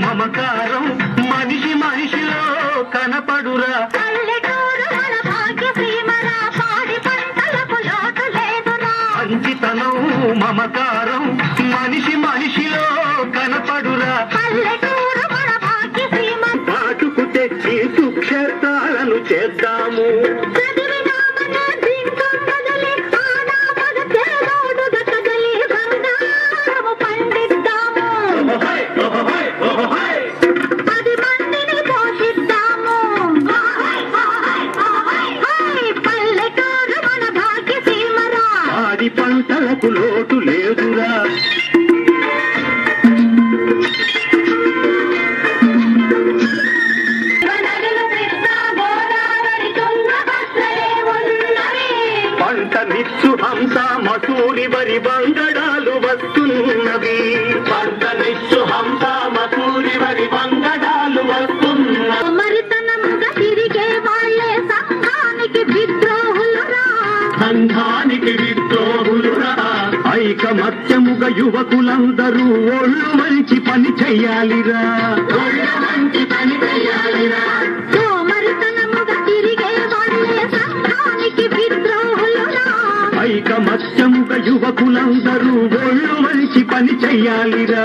మమకారం మనిషి మనిషిలో కనపడురా. పల్లెటూరు మన భాగ్యసీమరా, పాడి పంటలకు లోటు లేదురా. మంచితనం మమకారం మనిషి మనిషిలో కనపడురా. పల్లెటూరు మన భాగ్యసీమ. నాటుకు తెచ్చి సుక్షేత్రాలను చేద్దాము. చదివినామనే దింకం బదలి, ఆనామగ పేదోడుగ కదలి, బంగారము పండిద్దాము. 10 మందిని పోషిద్దాము. పల్లెటూరు మన భాగ్యసీమరా. పాడి పంటలకు లోటు లేదురా. నదులు కృష్ణా, గోదావరి, తుంగభద్రలే ఉన్నవి. పంటనిచ్చు హంస మసూరి వరి బంగడాలు వస్తున్నవి. పంటనిచ్చు హంస మసూరి వరి బంగడాలు వస్తున్నవి. మరితనముగా తిరిగే వాళ్ళే సంఘానికి విద్రోహులురా. సంఘానికి విద్రోహులురా. ఐకమత్యముగా యువకులందరూ ఒళ్ళు మంచి పని చెయ్యాలిరా. ఒళ్ళు మంచి పని చెయ్యాలిరా. మరితనముగా తిరిగే వాళ్ళే సంఘానికి విద్రోహులురా. ఐకమత్యముగా యువకులందరూ ఒళ్ళు మంచి పని చెయ్యాలిరా.